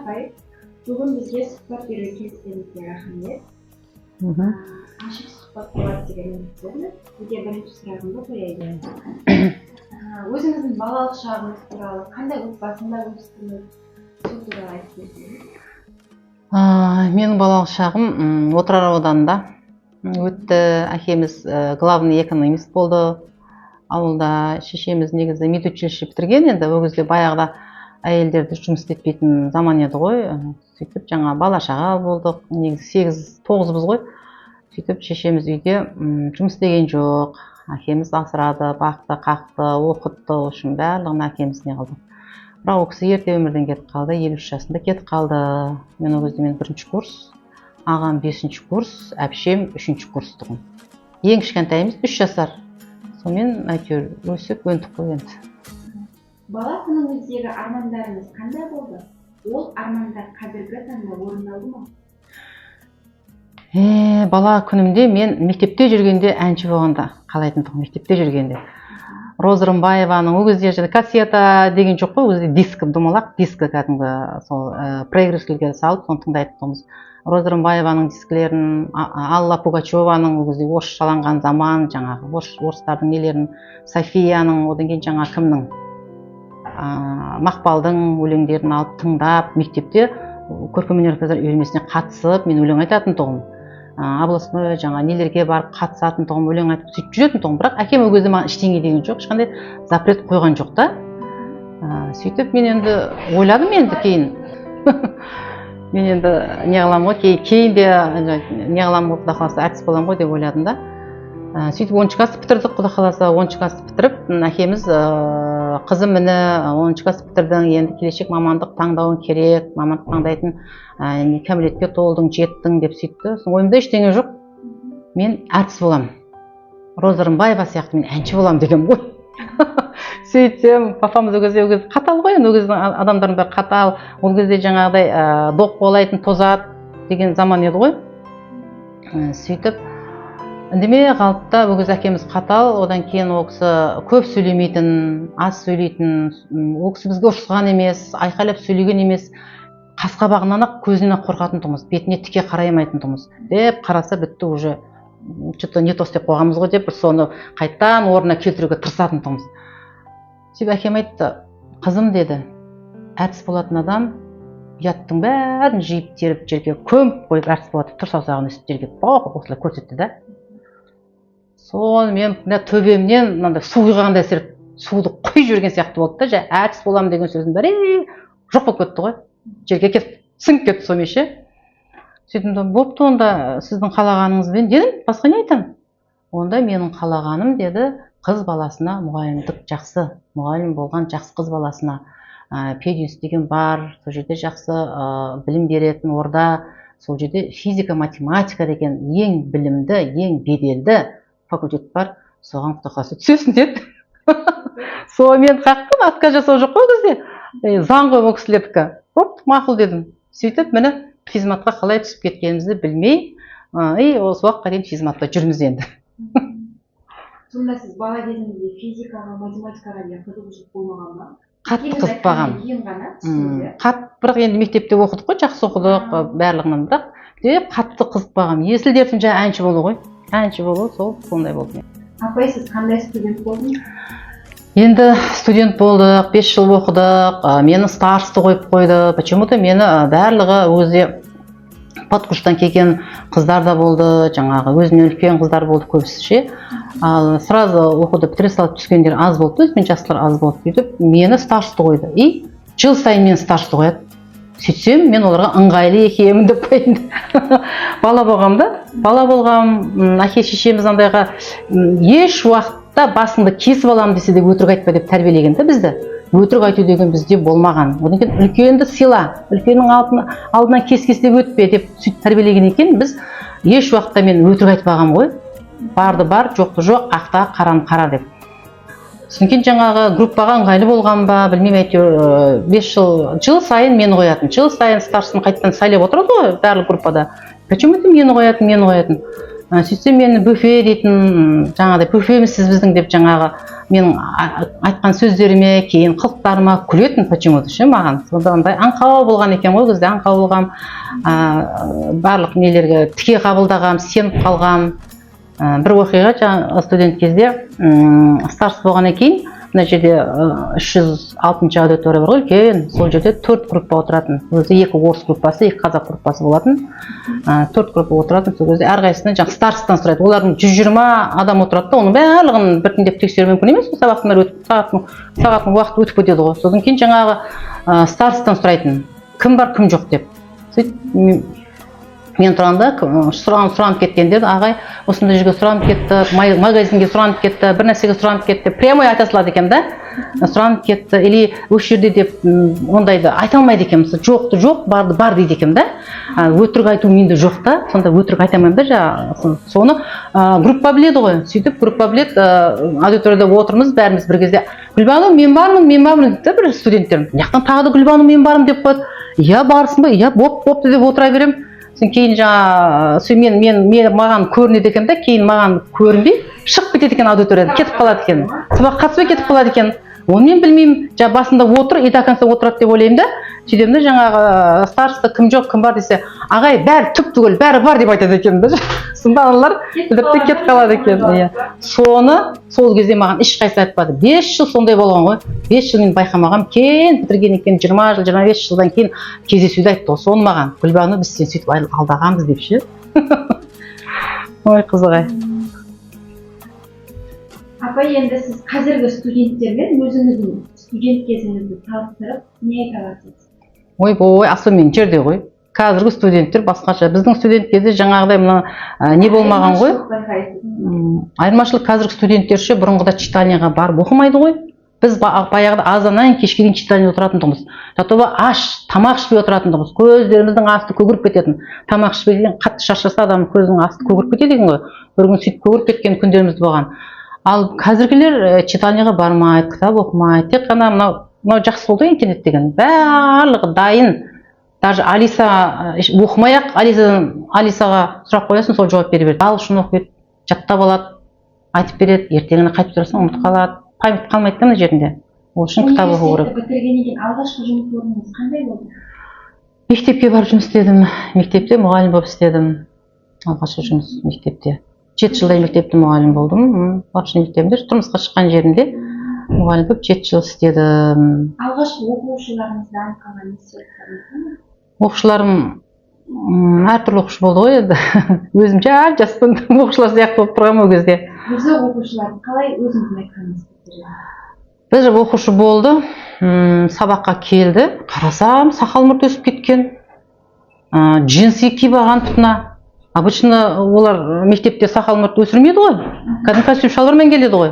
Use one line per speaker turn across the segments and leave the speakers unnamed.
апай, бүгін бізге сұхбат беруге келіскеніңізге рахмет. Ашық сұхбат болады деген үміттемін. Сізге бірінші сұрағымды қояйын. Өзіңіздің балалық шағыңыз туралы, қандай отбасында өстіңіз, сол туралы айтып берсеңіз.
Менің балалық шағым Отырар ауданында өтті. Әкеміз главный экономист болды. Ауылда шешеміз негізі медучилище бітірген, енді ол кезде баяғыда әйелдерді жұмыс істетпейтін заман еді ғой. Сөйтіп жаңа бала шаға болдық. Негізі 8-9-быз ғой. Сөйтіп шешеміз үйде жұмыс істеген жоқ. Әкеміз асырады, бақты, қақты, оқытты, үшін барлығын әкеміз не қылды. Бірақ ол кісі ерте өмірден кетіп қалды, 53 жасында кетіп қалды. Мен ол кезде 1-ші курс, ағам 5-ші курс, әпшем 3-ші курс тұғын. Ең кішкентайымыз 3 жасар. Сонымен әйтеуір өсіп өндік қой енді.
Бала күніңіздегі армандарыңыз қандай болды? Ол армандар қазіргі таңда орындалды ма?
Бала күнімде мен мектепте жүргенде әнші болғанда қалайтындығым, мектепте жүргенде. Роза Рымбаеваның ол кезде кассета деген жоқ қой, өзі диск, домалақ диск кәдімгі сол проигрыштерге салып, соны тыңдайтынбыз. Роза Рымбаеваның дисклерін, Алла Пугачеваның ол кезде орысшаланған заман, жаңағы орыстардың нелерін, Софияның, одан кейін жаңа кімнің Мақпалдың өлеңдерін алып тыңдап, мектепте көркемөнер үйірмесіне қатысып, мен өлең айтатын тұғым. Областной жаңа нелерге барып қатысатын тұғым, өлең айтып сөйтіп жүретін тұғым. Бірақ әкем ол кезде маған ештеңе деген жоқ, ешқандай запрет қойған жоқ та. Сөйтіп мен енді ойладым енді кейін. Мен енді не қыламын ғой, кейінде не қыламын ғой, құда қаласа әртіс боламын ғой деп ойладым да. Сөйтіп 10-ші класты бітірдік, құда қаласа 10-ші класты бітіріп, әкеміз қызым міне 10-ші класты бітірдің, енді келешек мамандық таңдауың керек, мамандық таңдайтын кәмелетке толдың, жеттің деп сөйтті. Ойымда ештеңе жоқ, мен әртіс боламын. Роза Рымбаева сияқты мен әнші боламын деген ғой. Сөйтсем, папамыз ол кезде қатал ғой, ол кезде адамдардың бәрі қатал, ол кезде жаңағыдай доқ болайтын тозат деген заман еді ғой. Сөйтіп үндемей қалды да, ол кезде әкеміз қатал, одан кейін ол кісі көп сөйлемейтін, аз сөйлейтін, ол кісі бізге ұрысқан емес, айқайлап сөйлеген емес, қас-қабағынан ақ көзінен қорқатын тұғымыз, бетіне тіке қараймайтын тұғымыз. Деп қараса бітті уже, что-то не то істеп қойғанбыз ғой деп, соны қайттан орнына келтіруге тырысатын тұғымыз. Сөйтіп әкем айтты, қызым деді, әртіс болатын адам ұяттың бәрін жиып теріп жерге көміп қойып әртіс болады, тұр саусағын өсіп жерге осылай көрсетті да. Соны мен төбемнен су құйғандай әсеріп, суды құйып жүрген сияқты болды да, әртіс боламын деген сөздің бәрі жоқ болып кетті ғой. Жерге кетіп, сіңіп кетті сонымен ше. Сөйтіп, бопты онда сіздің қалағаныңызбен дедім, басқа не айтамын? Онда менің қалағаным деді, қыз баласына мұғалімдік жақсы, мұғалім болған жақсы қыз баласына. Пединс деген бар, сол жерде жақсы білім беретін орда, сол жерде физика, математика деген ең білімді, ең беделді факультет бар, соған құда қаласа түсесің деді. Сонымен қақтым, отказ жасау жоқ қой бізде. Заң ғой ол кісілердікі. Оп, мақұл дедім. Сөйтіп, міне физматқа қалай түсіп кеткенімізді білмей, осы уақытқа дейін физматта жүрміз енді.
Сонда сіз бала кезіңізде физикаға, математикаға деген қызығушылық болмаған ба?
Қатты қызықпағам. Бірақ енді мектепте оқыдық қой, жақсы оқыдық, барлығынан, бірақ қатты қызықпағам. Есіл дертім жаңа әнші болу ғой. Әнші болу, сондай болды.
Апай, сіз қандай студент болдыңыз?
Енді студент болдық, 5 жыл оқыдық, мені старосты қойып қойды. Почему-то мені барлығы өзі подкурстан келген қыздар да болды, жаңағы өзінен үлкен қыздар болды көбісі ше. Ал сразу оқуды бітіре салып түскендер аз болды, өзімен жастар аз болды. Сөйтіп, мені старосты қойды. И жыл сайын мені старосты қояды. Сөйтсем, мен оларға ыңғайлы екенмін деп қойды. Бала болғам, әке шешеміз андайға еш уақытта басыңды кесіп аламын десе де өтірік айтпа деп тәрбиелеген де бізді. Өтірік айту деген бізде болмаған. Одан кейін үлкенді сыйла, үлкеннің алдынан кес-кестеп өтпе деп сөйтіп тәрбиелеген екен. Біз еш уақытта мен өтірік айтпағам ғой. Барды бар, жоқты жоқ, ақта қараны қара деп. Содан кейін жаңағы группаға ыңғайлы болған ба, білмеймін, әйтеуір 5 жыл сайын мені қоятын. Жыл сайын старшысын қайттан сайлап отырады ғой барлық группада. Почему-то мені қоятын. сөйтсем мені буфе дейтін, жаңағыдай буфемісіз біздің деп жаңағы менің айтқан сөздеріме, кейін қылықтарыма күлетін почему-то ше маған. Сондағындай аңқау болған екен ғой, кезде аңқау болғам, барлық нелерге тіке қабылдағам, сеніп қалғам. Бір оқиға жаңа студент кезде старс болғаннан кейін мына жерде 306-шы аудитория бар ғой, үлкен. Сол жерде 4 группа отыратын. Өзі 2 орыс группасы, 2 қазақ группасы болатын. 4 группа отыратын. Сол кезде әрқайсысынан жаңа старстан сұрайды. Олардың 120 адам отырады да, оның барлығын біртіндеп тексеру мүмкін емес. Сағаттың уақыты өтіп кетеді ғой. Содан кейін жаңағы старстан сұрайтын. Кім бар, кім жоқ деп. Сөйтіп мен тұрғанда сұранып кеткенде ағай осындай жерге сұранып кетті, магазинге сұранып кетті, бір нәрсеге сұранып кетті, прямой айта салады екен да, сұранып кетті, или осы жерде деп ондайды айта алмайды екен, жоқты жоқ, барды бар дейді екен да, өтірік айту менде жоқ та, сонда өтірік айта алмаймын да жаңағы, соны группа біледі ғой, сөйтіп группа біледі, аудиторияда отырмыз бәріміз бір кезде, Гүлбану мен бармын дейді бір студенттерім, яқтан тағы да Гүлбану мен бармын деп қояды, иә барсың ба, иә бопты деп отыра беремін. Кейін жаңа маған көрінеді екен да, кейін маған көрінбей шығып кетеді екен аудиториядан, кетіп қалады екен. Сабақ қатыспай кетіп қалады екен. Оны мен білмеймін, жаңа басында отыр, и до конца отырады деп ойлаймын да. Сөйтемін де жаңағы староста кім жоқ, кім бар десе, ағай бәрі түп түгел, бәрі бар деп айтады екен да. Сонда аналар кетіп қалады екен. Соны сол кезде маған ешқайсысы айтпады. 5 жыл сондай болған ғой. 5 жыл мен байқамағам, кейін бітіргеннен кейін 20 жыл, 25 жылдан кейін кездесуде айтты ғой. Соны маған, Гүлбану біз сен сөйтіп алдағанбыз деп ше. Ой, қызық-ай.
Апа, енді сіз қазіргі студенттермен өзіңіздің студент кезіңізді салыстырып не айта аласыз?
Ой, особенно жерде ғой. Қазіргі студенттер басқаша. Біздің студент кезде жаңағыдай мына не болмаған ғой. Айырмашылық қазіргі студенттер ше бұрынғыда читальняға барып оқымайды ғой. Біз баяғыда азаннан кешке дейін читальня отыратындығымыз. Жатоба аш, тамақ ішпей отыратындығымыз. Көздеріміздің асты көгеріп кететін. Тамақ ішпей деген қатты шаршаса адам көзінің асты көгеріп кетеді екен ғой. Бір күн сөйтіп көгеріп кеткен күндеріміз болған. Ал қазіргілер читальняға бармайды, кітап оқымайды. Тек қана мынау жақсы болды интернет деген. Барлығы дайын. Даже Алиса оқымай-ақ, Алисаға сұрақ қоясың, сол жауап бере береді. Ағылшын оқиды, жаттап алады, айтып береді, ертеңіне қайтып тұрасың, ұмытып қалады. Память қалмайды да мына жерінде. Ол үшін кітап оқу керек.
Университетті бітіргеннен кейін алғашқы жұмыс орныңыз қандай болды?
Мектепке барып жұмыс істедім. Мектепте мұғалім болып істедім. Алғашқы жұмыс мектепте. 7 жылдай мектепте мұғалім болдым. Алғашқы мектебімде тұрмысқа шыққан жерімде мұғалім болып 7 жыл істедім.
Алғашқы оқушыларыңыздан қалған естеліктеріңіз?
Оқушыларым әртүрлі оқушы болды ғой енді. Өзім жаспын оқушылар сияқты болып тұрғам ол кезде.
Өзі оқушылардың қалай өзіңіздің айтқаныңыз?
Бір оқушы болды, сабаққа келді, қарасам сақал мұрт өсіп кеткен, джинсы киіп алған тұтына. Обычно олар мектепте сақал мұрт өсірмейді ғой, кәдімгі костюм шалбармен келеді ғой.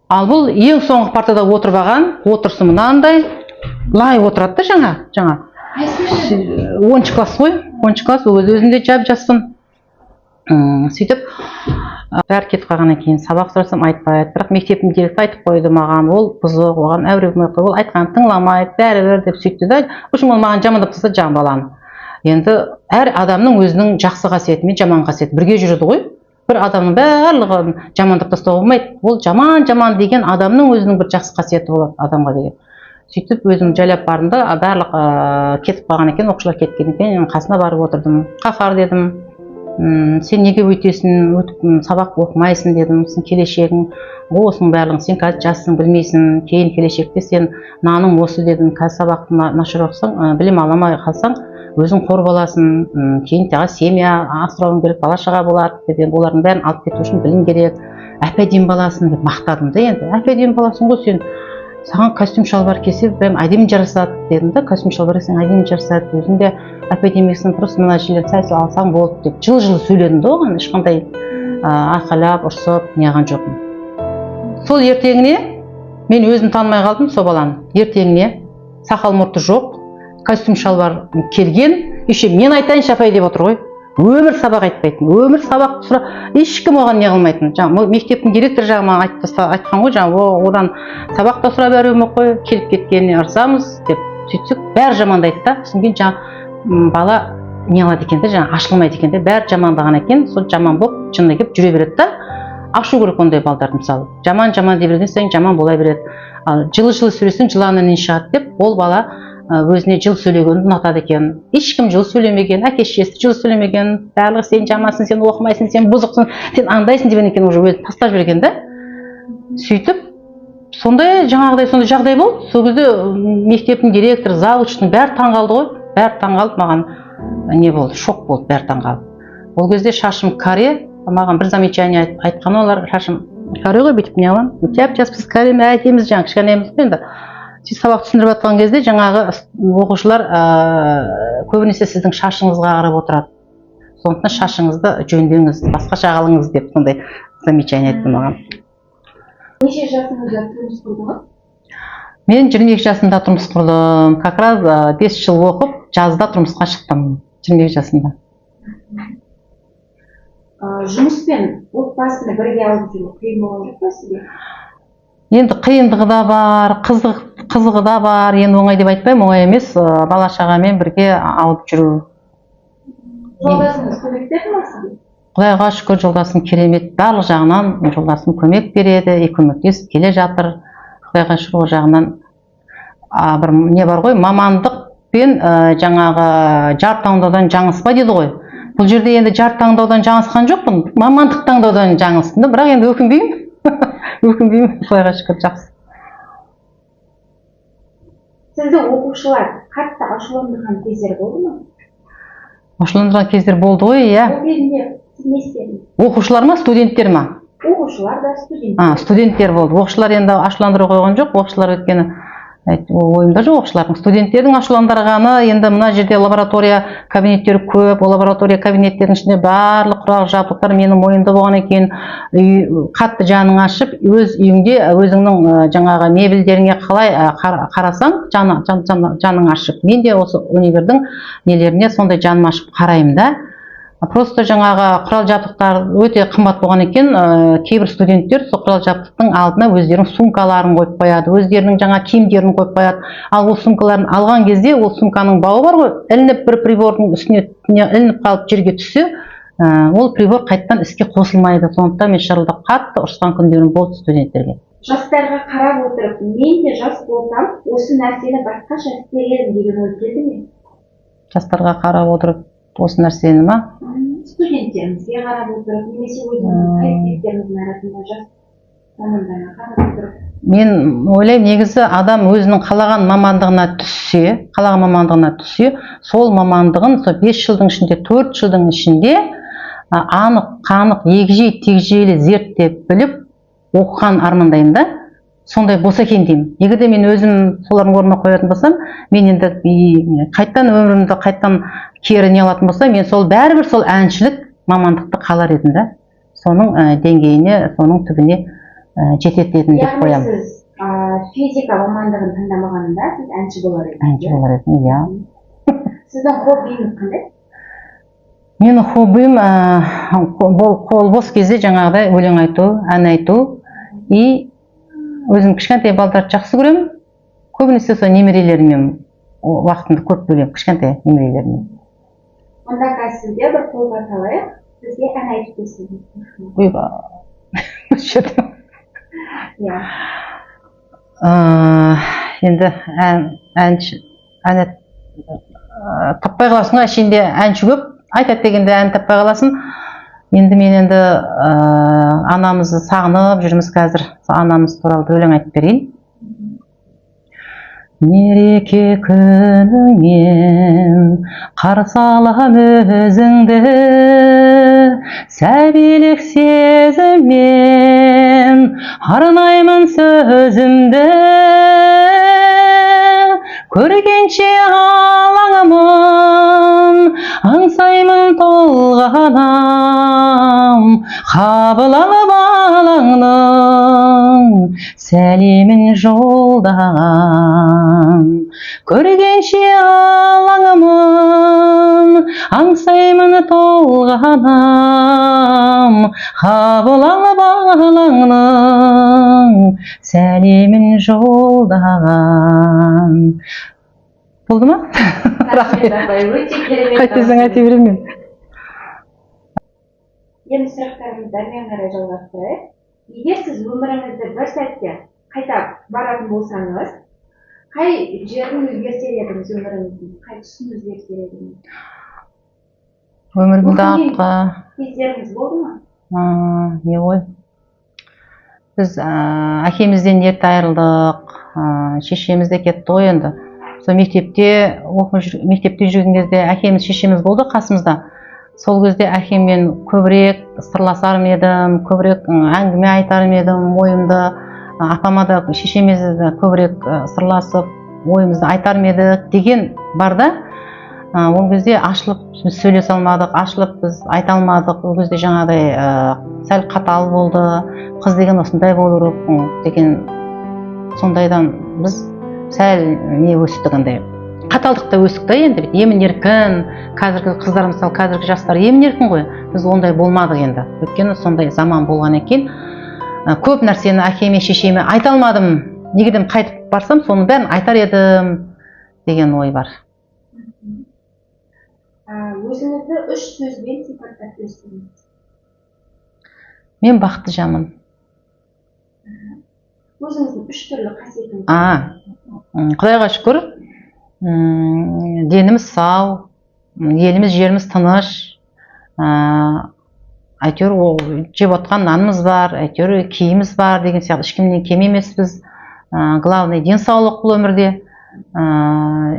Ал бұл ең соңғы партада отырып алған, отырысы мынандай, лай отырады да жаңа. 10 класс ғой, 10 класс, өзінде жап-жаспын. Сөйтіп, бәрі кетіп қалғаннан кейін сабақ сұрасам айтпайды, бірақ мектептің директоры айтып қойды маған, ол бұзық, оған әуре болмай қойды, ол айтқанын тыңламайды, бәрі деп сөйтті да, үшін ол маған жамандап тастады жаңағы баланы. Енді әр адамның өзінің жақсы қасиеті мен жаман қасиеті бірге жүреді ғой. Бір адамның барлығын жамандап тастауға болмайды. Ол жаман деген адамның өзінің бір жақсы қасиеті болады адамға деген. Сөйтіп өзім жайлап бардым да, барлық кетіп қалған екен, оқушылар кеткен екен, қасына барып отырдым. Қаһар дедім, сен неге өйтесің, сабақ оқымайсың дедім, сен келешегің, осының барлығын сен қазір жассың, білмейсің, кейін келешекте сен наның осы дедім, қазір сабақты нашар оқысаң, білім аламай қалсаң, өзің қор боласың, кейін тағы семья асырауың керек, бала шаға болады деп, олардың бәрін алып кету үшін білім керек, әп-әдемі баласың деп мақтадым да енді. Әп-әдемі баласың ғой сен, саған костюм шалбар кисе прям әдемі жарасады дедім да, костюм шалбар кисең әдемі жарасады, өзің де әп-әдемісің, просто мына жерлерді сәл алсаң болды деп жылы сөйледім да оған, ешқандай айқайлап, ұрсып неғылған жоқпын. Сол ертеңіне мен өзім танымай қалдым сол баланы. Ертеңіне сақал мұрты жоқ, костюм шалбар келген, еще мен айтайыншы апай деп отыр ғой. Өмір сабақ айтпайтын, өмір сабақ сұра, ешкім оған не қылмайтын. Мектептің директоры жағынан айтқан ғой, одан сабақ та сұрап әруем қой, келіп кеткеніне ұрсамыз деп сөйтсек, бәрі жамандайды да. Содан кейін бала не қылады екен де, жаңағы ашылмайды екен де, бәрі жамандаған екен, сол жаман болып жынына келіп жүре береді да. Ашу керек ондай балдарды, мысалы жаман дей берген сайын жаман бола береді. Ал жылы сөйлесең жыланнан шығады деп, ол бала өзіне жылы сөйлегенді ұнатады екен. Ешкім жылы сөйлемеген, әке шешесі жылы сөйлемеген, барлығы сен жамансың, сен оқымайсың, сен бұзықсың, сен андайсың деген екен, уже өзі тастап жіберген да. Сөйтіп сондай жағдай болды. Сол кезде мектептің директоры, завучтың бәрі таңғалды ғой. Бәрі таңғалып, маған не болды, шок болды, бәрі таңғалып. Ол кезде шашым каре, маған бір замечание айтқан олар, шашым каре ғой, бүйтіп не қыламын, жап-жас біз каре әйтеміз, жаңағы кішкенеміз енді. Сабақ түсіндіріп жатқан кезде жаңағы оқушылар көбінесе сіздің шашыңызға қарап отырады. Сондықтан шашыңызды жөндеңіз, басқаша қылыңыз деп сондай замечание айтты маған.
Неше жасыңызда тұрмыс құрдыңыз?
Мен 22 жасында тұрмыс құрдым. Как раз 5 жыл оқып, жазда тұрмысқа шықтым. 22 жасында.
Жұмыспен отбасыны бірге алып жүру қиын болған жоқ па сізге?
Енді қиындығы да бар, қызығы да бар. Енді оңай деп айтпаймын, оңай емес. Бала шағамен бірге алып жүру.
Жолдасыңыз көмектесті ме сізге?
Құдайға шүкір, жолдасым керемет. Барлық жағынан жолдасым көмек береді, көмектесіп келе жатыр. Құдайға шүкір, ол жағынан бір не бар ғой, мамандықпен жаңағы жар таңдаудан жаңылыспа дейді ғой. Бұл жерде енді жар таңдаудан жаңылысқан жоқпын, мамандық таңдаудан жаңылыстым да, бірақ енді өкінбеймін. Өкінбеймін, Құдайға шүкір, жақсы.
Сізді оқушылар қатты ашуландырған кездер болды ма?
Ашуландырған кездер болды ғой, иә.
Ол кезінде сіз не істедіңіз?
Оқушылар ма, студенттер ма?
Оқушылар да, студенттер.
Студенттер болды. Оқушылар енді ашуландыра қойған жоқ. Оқушылар өйткені ойымда жоқ оқушылардың. Студенттердің ашуландырғаны, енді мына жерде лаборатория кабинеттері көп. Ол лаборатория кабинеттерінің ішінде барлық құрал жабдықтар менің мойнымда болған екен. Қатты жаның ашып, өз үйіңде өзіңнің жаңағы мебельдеріңе қалай қарасаң, жаның ашып. Мен де осы универдің нелеріне сондай жаным ашып қараймын да. Просто жаңағы құрал жабдықтар өте қымбат болған екен. Кейбір студенттер сол құрал жабдықтың алдына өздерінің сумкаларын қойып қояды, өздерінің жаңа киімдерін қойып қояды. Ал ол сумкаларын алған кезде, ол сумканың бауы бар ғой, ілініп бір прибордың үстіне ілініп қалып жерге түссе, ол прибор қайттан іске қосылмайды. Сондықтан мен шырылдап қатты ұрысқан күндерім болды студенттерге.
Жастарға қарап отырып, мен де жас болсам, осы нәрсені басқаша істер едім деген ой келді ме?
Жастарға қарап отырып осы нәрсені ма?
Студенттерімізге қарап отырып, немесе өзіңіздің қайраткерлеріңіздің арасында жас мамандарына қарап отырып. Мен
ойлаймын, негізі адам өзінің қалаған мамандығына түссе, сол мамандығын сол 5 жылдың ішінде, 4 жылдың ішінде анық, қанық, егжей-тегжейлі зерттеп біліп, оқыған армандаймын да. Сондай болса екен деймін. Егер де мен өзім солардың орнына қоятын болсам, мен енді қайттан өмірімді қайттан кері не алатын болса, мен сол бәрібір сол әншілік мамандықты қалар едім да. Соның деңгейіне, соның түбіне жететін едім деп қоямын.
Яғни сіз физика мамандығын таңдамағанда, сіз әнші болар едіңіз?
Әнші болар едім, иә.
Сіздің хоббиіңіз қандай?
Менің хоббиім қол бос кезде жаңағыдай өлең айту, ән айту. И өзім кішкентай балдарды жақсы көремін. Көбінесе сол немерелеріммен уақытымды көп бөлемін, кішкентай немерелеріммен.
Онда қазір сізге бір қолға салайық, сізге ән айтып берсеңіз.
Ойба.
Иә.
Енді әнші таппай қаласың, әшейінде әнші көп, айтады дегенде ән таппай қаласың. Енді мен анамызды сағынып жүрміз қазір. Анамыз туралы өлең айтып берейін. Мереке күніңмен қарсы алам өзіңді, сәбилік сезіммен арнаймын сөзімді, көргенше алаңымын, аңсаймын толғанам, қабыл алып алаңның сәлемін жолдаған. Көргенше алаңымын, аңсаймын толғанам, қабыл алып алаңның сәлемін жолдаған. Болды ма?
Рахмет апай, өте керемет.
Қайтесің айта беремін.
Енді сұрақтарымызды әрмен қарай жалғастырайық. Егер сіз өміріңізді бір сәтте қайта баратын болсаңыз, қай жерін өзгертер едіңіз өміріңіздің? Қай тұсын өзгертер едіңіз?
Өмірімді
кездеріңіз болды ма?
Не ғой? Біз әкемізден ерте айырылдық, шешеміз де кетті ғой енді. Сол мектепте жүрген кезде әкеміз, шешеміз болды қасымызда. Сол кезде әкеммен көбірек сырласар едім, көбірек әңгіме айтар едім, ойымды. Апама да шешеміз көбірек сырласып, ойымызды айтар едік деген бар да. Ол кезде ашылып біз сөйлесе алмадық, ашылып біз айта алмадық. Ол кезде жаңағыдай сәл қатал болды, қыз деген осындай болу керек деген сондайдан біз сәл не өстік андай. Қаталдықта өстік та енді, емін еркін, қазіргі қыздар мысалы, қазіргі жастар емін еркін ғой. Біз ондай болмадық енді. Өйткені сондай заман болғаннан кейін көп нәрсені әкеме, шешеме айта алмадым. Негеден қайтып барсам, соның бәрін айтар едім деген ой бар.
Өзіңізді 3 сөзбен сипаттап берсеңіз.
Мен бақытты жанмын.
Өзіңіздің 3 түрлі қасиетіңіз.
Құдайға шүкір, деніміз сау, еліміз, жеріміз тыныш, әйтеуір жеп отқан нанымыз бар, әйтеуір киіміміз бар деген сияқты, ешкімнен кем емеспіз. Главный денсаулық бұл өмірде.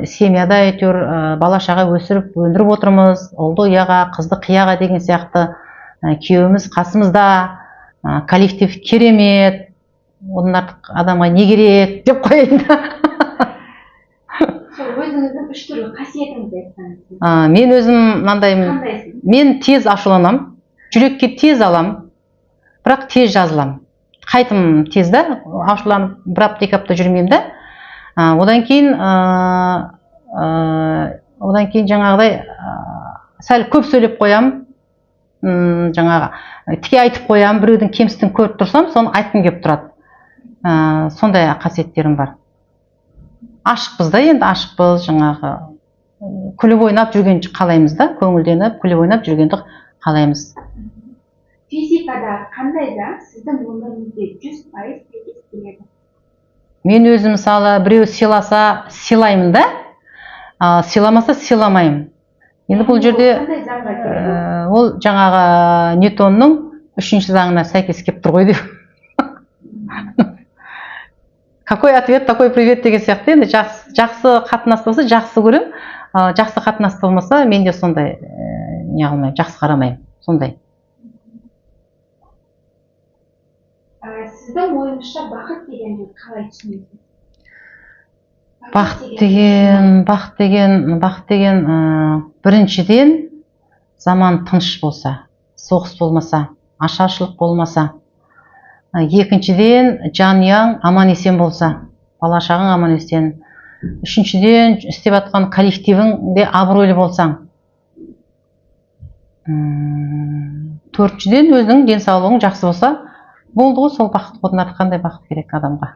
Семьяда әйтеуір бала-шаға өсіріп, өндіріп отырмыз. Ұлды ұяға, қызды қияға деген сияқты. Күйеуіміз қасымызда, коллектив керемет. Одан артық адамға не керек деп қояйын да.
Өзіңіздің 3 түрлі қасиетіңізді айтсаңыз.
Мен өзім мынандаймын. Мен тез ашуланам, жүрекке тез алам, бірақ тез жазылам. Қайтым тез да, ашуланып, бір апта, 2 апта жүрмеймін да. Одан кейін жаңағыдай сәл көп сөйлеп қоям, жаңағы тіке айтып қоям, біреудің кемсітін көріп тұрсам, соны айтқым келіп тұрады. Сондай қасиеттерім бар. Ашықпыз да енді, ашықпыз, жаңағы күліп ойнап жүрген қалаймыз да, көңілденіп, күліп ойнап жүргенді қалаймыз.
Физикада қандай да сіздің өміріңізде 100% сәйкес келеді?
Мен өзім мысалы біреу сыйласа сыйлаймын да, сыйламаса сыйламаймын. Енді бұл жерде ол жаңағы Ньютонның 3-ші заңына сәйкес келіп тұр ғой деп. Какой ответ, такой привет деген сияқты. Енді жақсы қатынас болса жақсы көрем, жақсы қатынас болмаса мен де сондай не қылмаймын, жақсы қарамаймын, сондай.
Сіздің ойыңызша бақыт дегенді қалай түсінесіз?
Бақыт деген біріншіден заман тыныш болса, соғыс болмаса, ашаршылық болмаса. Екіншіден жанұяң аман есен болса, бала-шағаң аман есен. Үшіншіден істеп жатқан коллективің де абыройлы болсаң. Төртіншіден өзің денсаулығың жақсы болса, болды ғой, сол бақыт. Одан артық қандай бақыт керек адамға?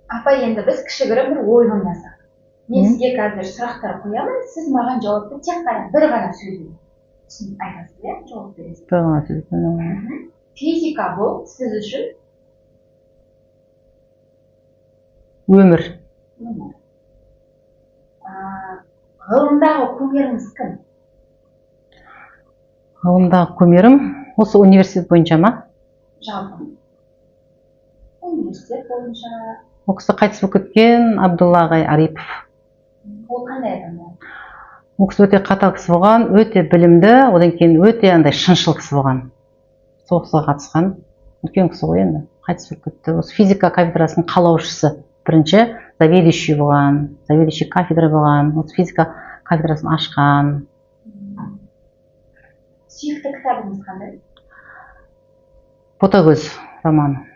Апа, енді біз кішігірім бір ойын ойнасақ. Мен сізге қазір сұрақтар қоямын, сіз маған жауапты тек қана бір ғана сөзбен айтасыз, иә? Жауап бересіз.
Бір ғана сөзбен.
Физика бұл сіз үшін
өмір.
Ғылымдағы кумиріңіз кім?
Ғылымдағы кумирім осы университет бойынша ма?
Жалпы. Университет бойынша.
Ол кісі қайтыс болып кеткен Абдулла ағай Арипов.
Ол қандай адам?
Ол кісі өте қатал кісі болған, өте білімді, одан кейін өте андай шыншыл кісі болған. Соғысқа қатысқан үлкен кісі ғой енді, қайтыс болып кетті. Осы физика кафедрасының қалаушысы, бірінші заведующий болған, заведующий кафедра болған, осы физика кафедрасын ашқан.
Сүйікті кітабыңыз қандай?
Ботагөз романы.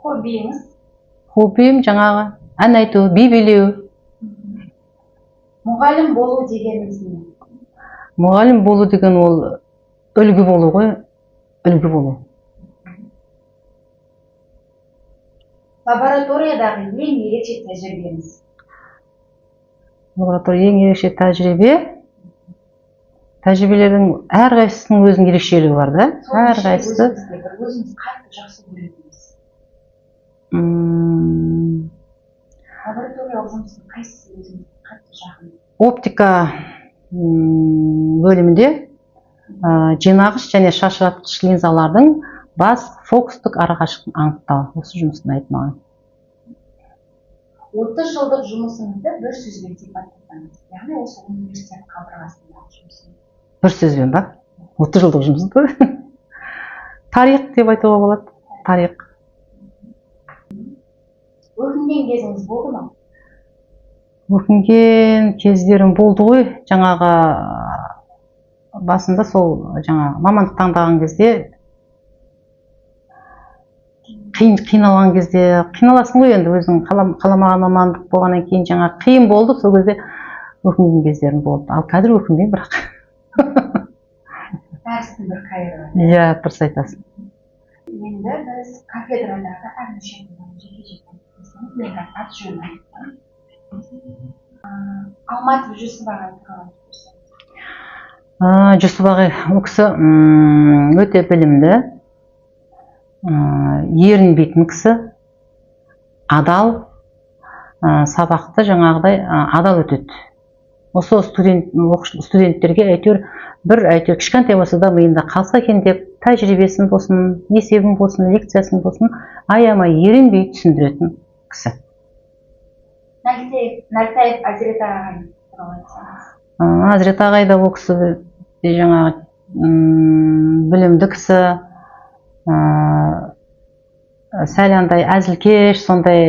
Хоббиіңіз?
Хоббиім жаңағы ән айту, би билеу.
Мұғалім болу дегеніміз не?
Мұғалім болу деген ол үлгі болу ғой, үлгі болу.
Лабораториядағы ең ерекше тәжірибеңіз?
Лаборатория ең ерекше тәжірибелердің әрқайсысының өзінің ерекшелігі бар да. Әрқайсысы.
Өзіңіз қатты жақсы көретініңіз? Лабораториялық жұмыстың қайсысы өзіңізге қатты жақын?
Оптика бөлімінде жинағыш және шашыратқыш линзалардың бас фокустық арақашықтығын анықтау. Осы жұмыстың айтмаған.
30 жылдық жұмысыңызды бір сөзбен сипаттаңыз. Яғни осы университет қабырғасындағы жұмысыңыз.
Бір сөзбен ба? 30 жылдық жұмысты. Тарих деп айтуға болады. Тарих.
Өкінген кезіңіз болды ма?
Өкінген кездерім болды ғой. Жаңағы басында сол мамандық таңдаған кезде қиналған кезде қиналасың ғой енді өзің қаламаған мамандық болғаннан кейін қиын болды, сол кезде өкінген кездерім болды. Ал қазір өкінбеймін бірақ.
Дәрістің бір қайыры.
Иә, дұрыс айтасың.
Енді біз кафедрадағы әрнеше жеке-жеке мен ат жөнін айттым. Алматов Жүсіп ағай туралы айтып
Жүсіп ағай ол кісі өте білімді, ерінбейтін кісі, адал, сабақты адал өтеді. Осы студенттерге әйтеуір кішкентай болса да миында қалса екен деп, тәжірибесін болсын, есебін болсын, лекциясын болсын, аямай ерінбей түсіндіретін кісі.
Нәлтаев Әзірет ағай туралы айтсаңыз.
Әзірет ағай да ол кісі білімді кісі, сәл андай әзілкеш, сондай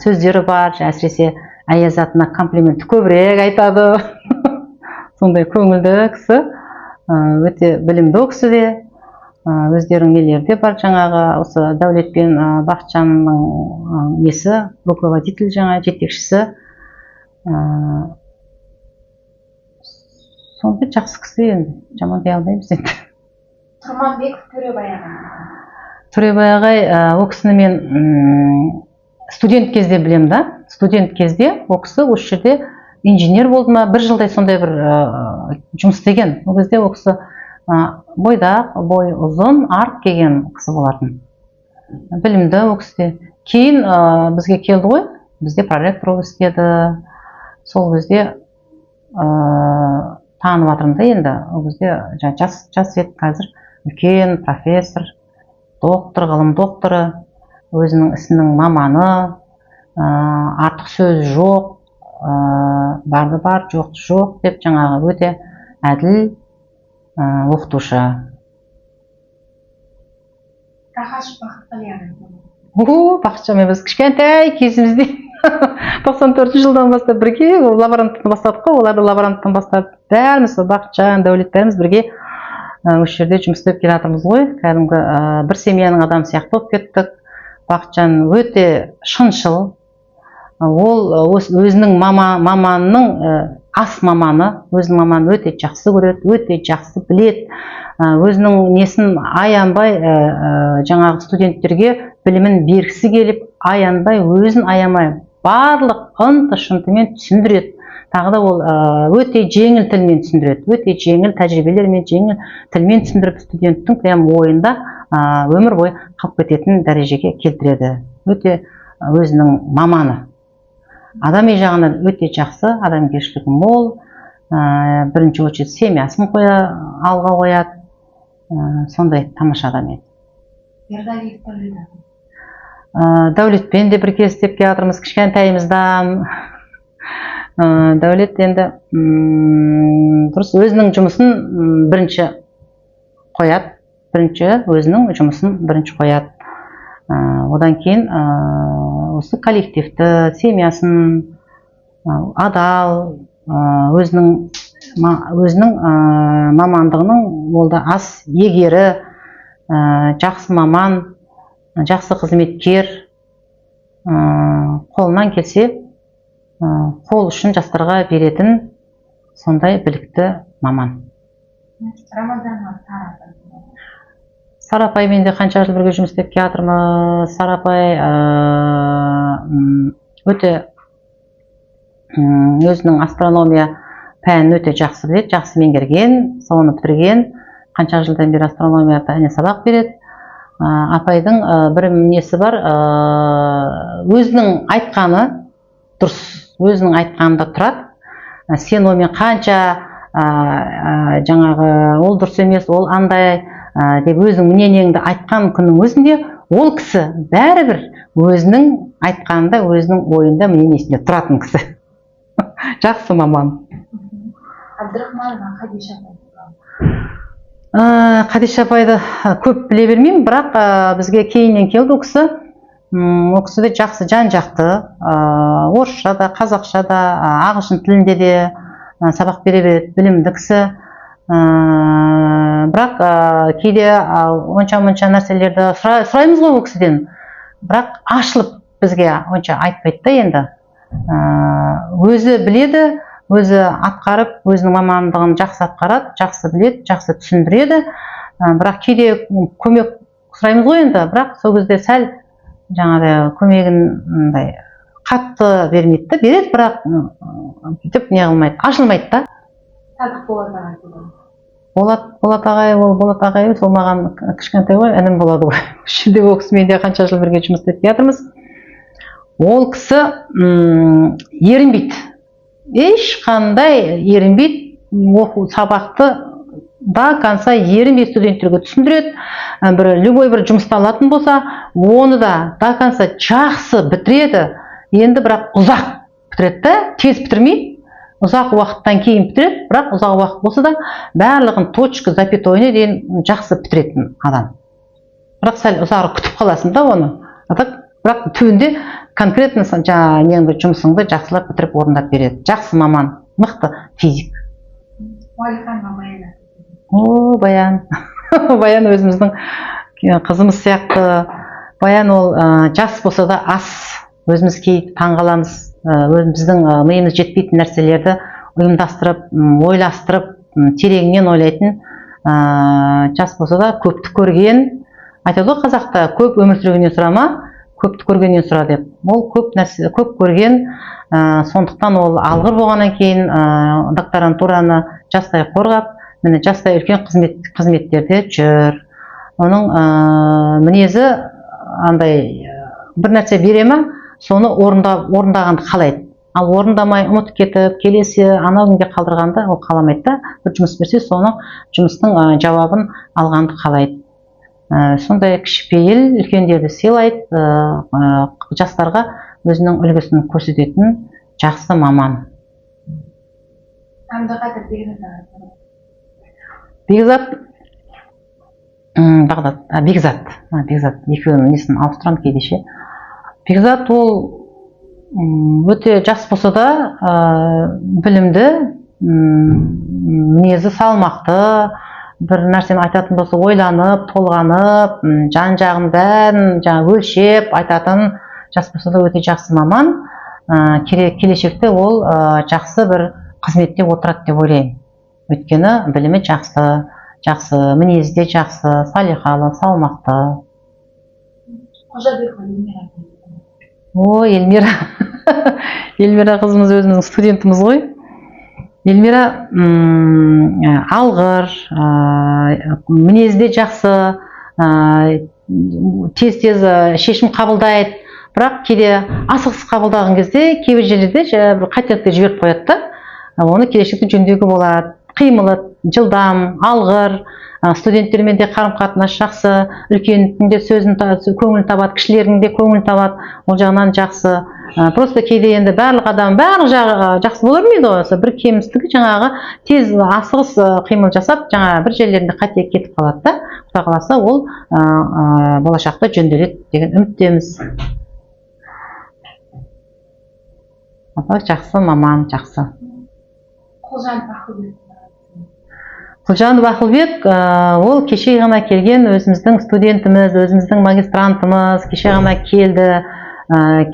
сөздері бар, әсіресе әйел затына комплиментті көбірек айтады. Сондай көңілді кісі, өте білімді ол кісі де, өздерінің нелері де бар. Осы Дәулет пен Бақытжанның несі, руководитель жетекшісі. Сондай жақсы кісі енді, жаман дей алмаймыз енді.
Тұрманбеков Төребай ағай.
Төребай ағай, ол кісіні мен студент кезде білем да. Студент кезде ол кісі осы жерде инженер болды ма, бір жылдай сондай бір жұмыс істеген. Ол кезде ол кісі бойдақ, бойы ұзын, арық келген кісі болатын. Білімді ол кісі. Кейін бізге келді ғой, бізде проректор болып істеді. Сол кезде танып жатырмын да енді. Ол кезде жас еді, қазір үлкен профессор, доктор, ғылым докторы, өзінің ісінің маманы, артық сөз жоқ, барды бар, жоқты жоқ деп өте әділ оқытушы.
Рахаш Бақытқали ағай.
Бақытжанмен біз кішкентай кезімізде 94 жылдан бастап бірге лаборанттан бастадық қой, олар да лаборанттан бастады. Бәріміз Бақытжан, Дәулет бәріміз бірге осы жерде жұмыс істеп келе жатырмыз ғой. Кәдімгі бір семьяның адамы сияқты болып кеттік. Бақытжан өте шыншыл. Ол өзінің маманның ас маманы, өзінің маманы өте жақсы көреді, өте жақсы біледі. Өзінің несін аянбай студенттерге білімін бергісі келіп, аянбай, өзін аямай, барлық ынты-шынтымен түсіндіреді. Тағы да ол өте жеңіл тілмен түсіндіреді, өте жеңіл тәжірибелермен, жеңіл тілмен түсіндіріп, студенттің прям ойында өмір бойы қалып кететін дәрежеге келтіреді. Өте өзінің маманы. Адами жағынан өте жақсы, адамгершілігі мол, бірінші очередь семьясын алға қояды. Сондай тамаша адам еді. Дәулетпен де бірге істеп келе жатырмыз кішкентайымыздан. Дәулет енді дұрыс өзінің жұмысын бірінші қояды. Өзінің жұмысын бірінші қояды. Одан кейін осы коллективті, семьясын адал, өзінің мамандығының ол да ас егері, жақсы маман, жақсы қызметкер, қолынан келсе қол ұшын жастарға беретін сондай білікті маман. Сара апаймен де қанша жыл бірге жұмыс істеп келе жатырмыз. Сара апай өте өзінің астрономия пәнін өте жақсы біледі, жақсы меңгерген, соны бітірген. Қанша жылдан бері астрономия пәніне сабақ береді. Апайдың бір несі бар, өзінің айтқаны дұрыс, өзінің айтқанында тұрады. Сен онымен қанша жаңағы ол дұрыс емес, ол андай деп өзінің мнениеңді айтқан күннің өзінде ол кісі бәрібір өзінің айтқанында, өзінің ойында, мнениесінде тұратын кісі. Жақсы маман.
Абдрахманова Хадиша апай.
Хадиша апайды көп біле бермеймін, бірақ бізге кейіннен келді ол кісі. Ол кісі де жақсы, жан жақты, орысша да, қазақша да, ағылшын тілінде де сабақ бере береді, білімді кісі. Бірақ кейде онша нәрселерді сұраймыз ғой ол кісіден. Бірақ ашылып бізге онша айтпайды да енді. Өзі біледі, өзі атқарып, өзінің мамандығын жақсы атқарады, жақсы біледі, жақсы түсіндіреді. Бірақ кейде көмек сұраймыз ғой енді, бірақ сол кезде сәл жаңағыдай көмегін қатты бермейді, береді, бірақ бүйтіп не қылмайды, ашылмайды да.
Садық Болат ағай.
Болат ағай, ол Болат ағай, сол маған кішкентай ғой, інім болады ғой. Үшінде ол кісімен де қанша жыл бірге жұмыс істеп жатырмыз. Ол кісі ерінбейді. Ешқандай ерінбейді, оқу сабақты до конца ерінбей студенттерге түсіндіреді. Любой бір жұмысты алатын болса, оны да до конца жақсы бітіреді. Енді бірақ ұзақ бітіреді да, тез бітірмейді. Ұзақ уақыттан кейін бітіреді, бірақ ұзақ уақыт болса да барлығын точка, запятойына дейін жақсы бітіретін адам. Бірақ сәл ұзақ күтіп қаласың да оны. Бірақ түбінде конкретно жаңағы жұмысыңды жақсылап бітіріп орындап береді. Жақсы маман, мықты физик. Баян. Баян өзіміздің қызымыз сияқты. Баян ол жас болса да ас. Өзіміз кейіп таңғаламыз. Біздің миымыз жетпейтін нәрселерді ұйымдастырып, ойластырып, тереңінен ойлайтын. Жас болса да көпті көрген. Айтады ғой қазақта, көп өмір сүргеннен сұрама, көпті көргеннен сұра деп. Ол көп нәрсе, көп көрген, сондықтан ол алғыр болғаннан кейін докторантураны жастай қорғап, міне жастай үлкен қызметтерде жүр. Оның мінезі андай бір нәрсе бере ма, соны орындағанды қалайды. Ал орындамай ұмытып кетіп, келесі анау күнге қалдырғанды ол қаламайды да. Бір жұмыс берсе, соның жұмыстың жауабын алғанды қалайды. Сондай кішіпейіл, үлкендерді сыйлайды, жастарға өзінің үлгісін көрсететін жақсы маман. Бекзат, Бағдат, Бекзат, екеуінің несін ауыстырамын кейдеше. Бекзат ол өте жас болса да білімді, мінезі салмақты, бір нәрсені айтатын болса ойланып, толғанып, жан-жағын бәрін өлшеп айтатын жас болса да өте жақсы маман. Келешекте ол жақсы бір қызметте отырады деп ойлаймын. Өйткені білімі жақсы, мінезі де жақсы, салиқалы, салмақты. Эльмира. Эльмира қызымыз өзіміздің студентіміз ғой. Эльмира алғыр, мінезде жақсы, тез шешім қабылдайды, бірақ кейде асығыс қабылдаған кезде кейбір жерлерде қателікті жіберіп қояды да, оны келешекте жөндеуге болады. Қимылы жылдам, алғыр, студенттермен де қарым-қатынас жақсы, үлкеннің де көңілін табады, кішілердің де көңілін табады, ол жағынан жақсы. Просто кейде енді барлық адам барлық жағы жақсы болар мейді ғой, бір кемістігі жаңағы тез асығыс қимыл жасап, жаңа бір жерлерінде қате кетіп қалады да. Құдай қаласа ол болашақта жөнделеді деген үміттеміз. Жақсы маман, жақсы. Құлжанов Ақылбек, ол кеше ғана келген өзіміздің студентіміз, өзіміздің магистрантымыз, кеше ғана келді.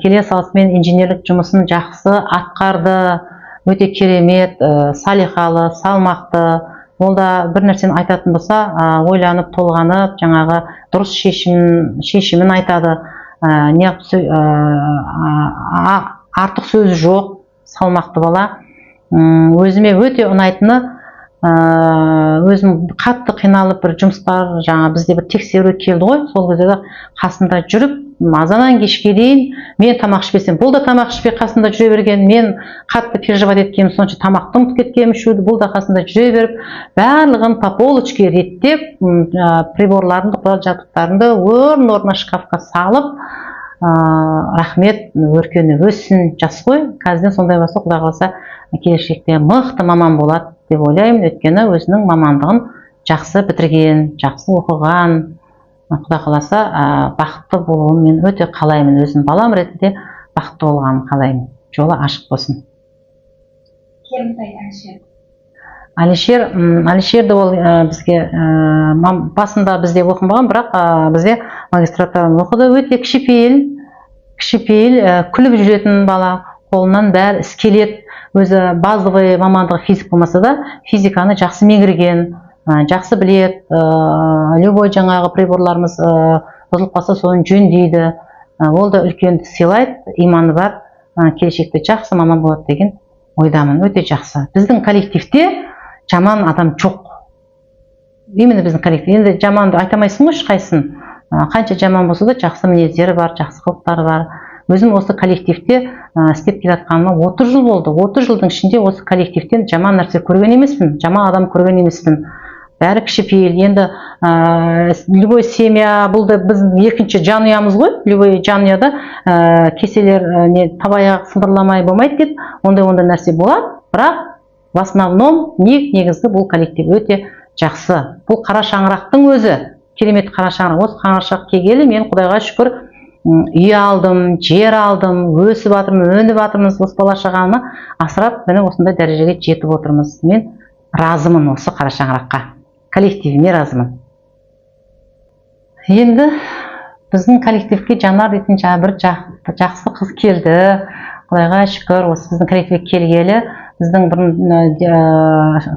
Келе салысымен инженерлік жұмысын жақсы атқарды, өте керемет, салиқалы, салмақты, ол да бір нәрсені айтатын болса ойланып толғанып жаңағы дұрыс шешімін айтады. Артық сөзі жоқ, салмақты бала. Өзіме өте ұнайтыны, өзім қатты қиналып бір жұмыстар, жаңа бізде бір тексеру келді ғой, сол кезде қасында жүріп, азаннан кешке дейін мен тамақ ішпесем, бұл да тамақ ішпей қасында жүре берген, мен қатты переживать еткенім сонша тамақты ұмытып кеткенім ішуді, бұл да қасында жүре беріп, барлығын по полочке реттеп, приборларымды, құрал жабдықтарымды орын-орнына шкафқа салып, рахмет, өркені өссін, жас қой, қазір сондай болса, Құдай қаласа келешекте мықты маман болады деп ойлаймын. Өйткені өзінің мамандығын жақсы бітірген, жақсы оқыған, Құдай қаласа бақытты болуын мен өте қалаймын. Өзім балам ретінде бақытты болғанын қалаймын. Жолы ашық болсын.
Керімтай Әлішер.
Әлішерді ол бізге басында бізде оқымаған, бірақ бізде магистратураны оқыды. Өте кішіпейіл, күліп жүретін бала, қолынан бәрі іс келеді. Өзі базовый мамандығы физик болмаса да, физиканы жақсы меңгерген, жақсы білет, любой жаңағы приборларымыз бұзылып қалса соны жөндейді. Ол да үлкенді сыйлайды, иманы бар, келешекте жақсы маман болады деген ойдамын. Өте жақсы. Біздің коллективте жаман адам жоқ. Именно біздің коллектив. Енді жаманды айтамайсың ғой ешқайсысын. Қанша жаман болса да жақсы мінездері бар, жақсы қылықтары бар. Өзім осы коллективте істеп келе жатқаныма 30 жыл болды. 30 жылдың ішінде осы коллективтен жаман нәрсе көрген емеспін, жаман адам көрген емеспін. Бәрі кішіпейіл. Енді любой семья, бұл да біздің екінші жанұямыз ғой. Любой жанұяда кеселер табаяқ сылдырламай болмайды деп, ондай нәрсе болады. Бірақ в основном негізгі бұл коллектив өте жақсы. Бұл қара шаңырақтың өзі керемет қара шаңырақ. Осы қара шаңырақ келгелі мен Құдайға шүкір үй алдым, жер алдым, өсіп жатырмыз, өніп жатырмыз, осы бала шағаны асырап, міне осындай дәрежеге жетіп отырмыз. Мен разымын осы қара шаңыраққа, коллективіме разымын. Енді біздің коллективке Жанар дейтін бір жақсы қыз келді. Құдайға шүкір, осы біздің коллективге келгелі, біздің бір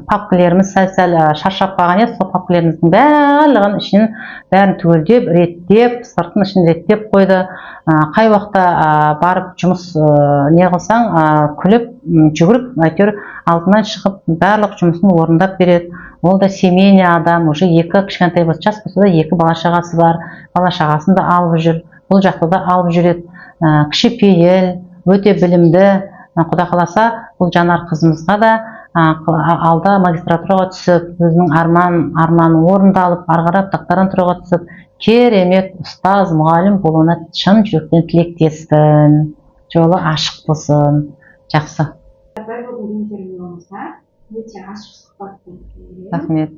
папкалеріміз сәл шаршап қалған еді. Сол папкалеріміздің барлығын ішін бәрін түгелдеп, реттеп, сыртын ішін реттеп қойды. Қай уақытта барып жұмыс не қылсаң, күліп, жүгіріп, әйтеуір алдынан шығып, барлық жұмысын орындап береді. Ол да семейный адам, уже екі кішкентай болса, жас болса да екі бала шағасы бар. Бала шағасын да алып жүр, бұл жақта да алып жүреді. Кішіпейіл, өте білімді. Құдай қаласа, бұл Жанар қызымызға да алда магистратураға түсіп, өзінің арманы орындалып, арғарап докторантураға түсіп, керемет ұстаз, мұғалім болуына шын жүректен тілектеспін. Жолы ашық болсын. Жақсы.
Бір бүгін интервьюімізге өте ашық сұхбат болды.
Рахмет.